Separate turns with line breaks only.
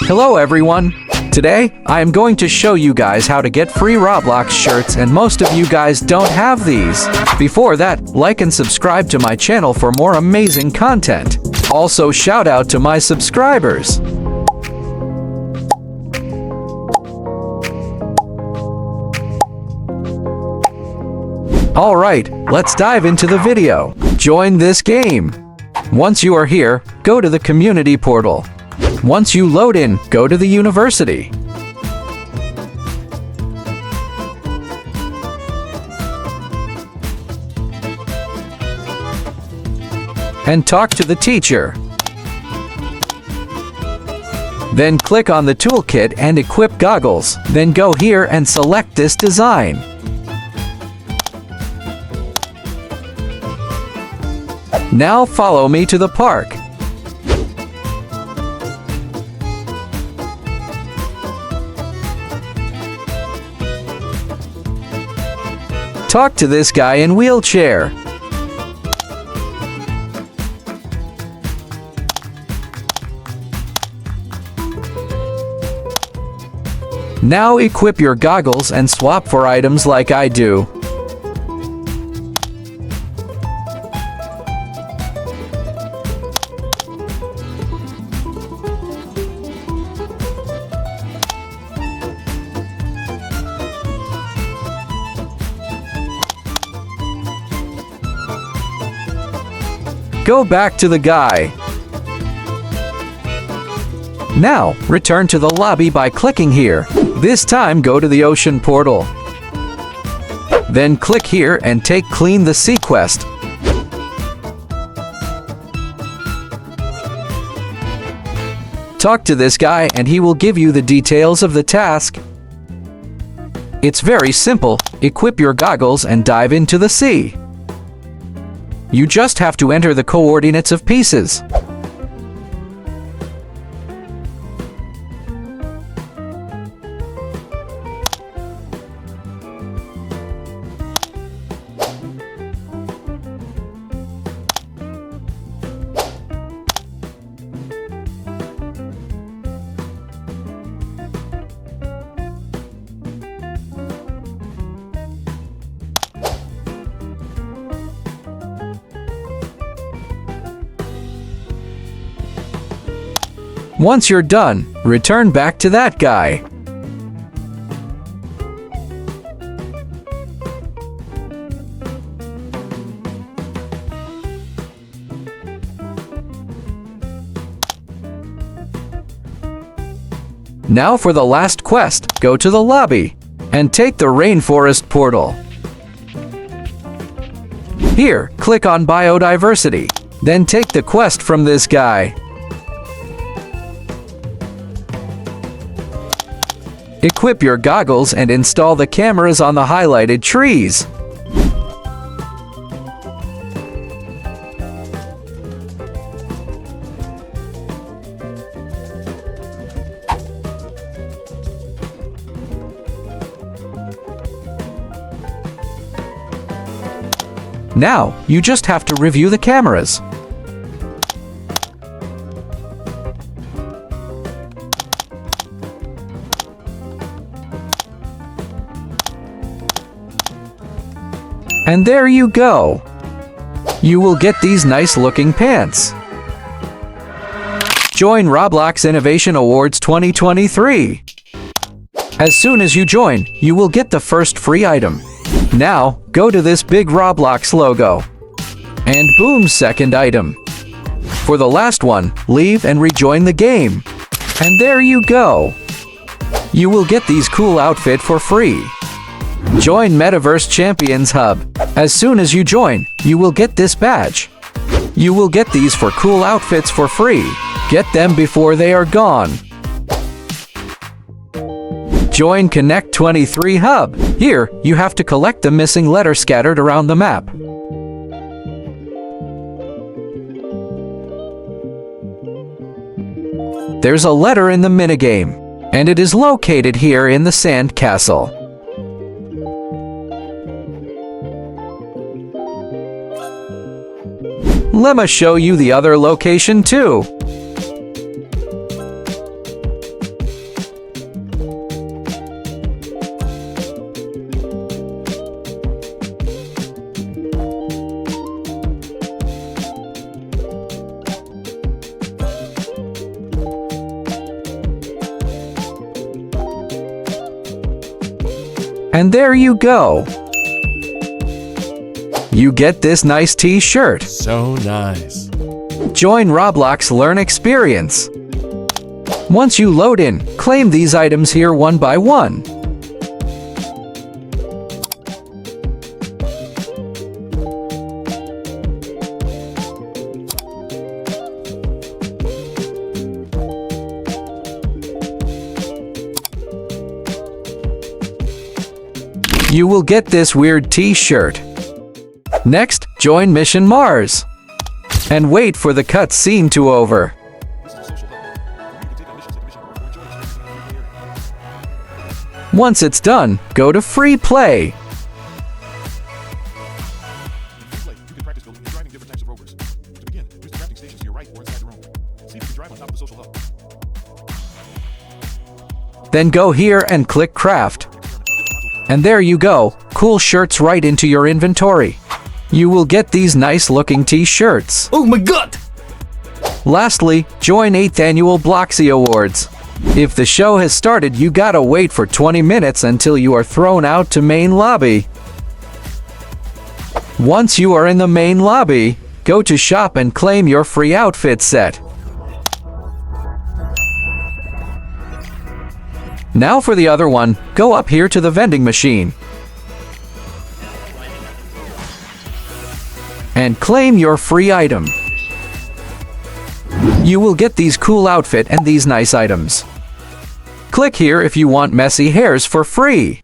Hello everyone! Today, I am going to show you guys how to get free Roblox shirts, and most of you guys don't have these. Before that, like and subscribe to my channel for more amazing content. Also, shout out to my subscribers. Alright, let's dive into the video. Join this game. Once you are here, go to the community portal. Once you load in, go to the university. And talk to the teacher. Then click on the toolkit and equip goggles. Then go here and select this design. Now follow me to the park. Talk to this guy in wheelchair. Now equip your goggles and swap for items like I do. Go back to the guy. Now, return to the lobby by clicking here. This time, go to the ocean portal. Then click here and take Clean the Sea quest. Talk to this guy and he will give you the details of the task. It's very simple. Equip your goggles and dive into the sea. You just have to enter the coordinates of pieces. Once you're done, return back to that guy. Now for the last quest, go to the lobby and take the Rainforest portal. Here, click on biodiversity, then take the quest from this guy. Equip your goggles and install the cameras on the highlighted trees. Now, you just have to review the cameras. And there you go! You will get these nice-looking pants. Join Roblox Innovation Awards 2023. As soon as you join, you will get the first free item. Now, go to this big Roblox logo. And boom, second item. For the last one, leave and rejoin the game. And there you go! You will get these cool outfit for free. Join Metaverse Champions Hub. As soon as you join, you will get this badge. You will get these for cool outfits for free. Get them before they are gone. Join Connect 23 Hub. Here, you have to collect the missing letter scattered around the map. There's a letter in the minigame, and it is located here in the sand castle. Let me show you the other location too. And there you go. You get this nice t-shirt.
So nice.
Join Roblox Learn experience. Once you load in, claim these items here one by one. You will get this weird t-shirt. Next, join Mission Mars. And wait for the cutscene to over. Once it's done, go to Free Play.
You can practice building and driving different types of rovers. To begin, use the crafting stations to your right or inside the room. See if you can drive on top of the social hub.
Then go here and click Craft. And there you go, cool shirts right into your inventory. You will get these nice looking t-shirts.
Oh my god!
Lastly, join 8th Annual Bloxy Awards. If the show has started, you gotta wait for 20 minutes until you are thrown out to main lobby. Once you are in the main lobby, go to shop and claim your free outfit set. Now for the other one, go up here to the vending machine. And claim your free item. You will get these cool outfit and these nice items. Click here if you want messy hairs for free.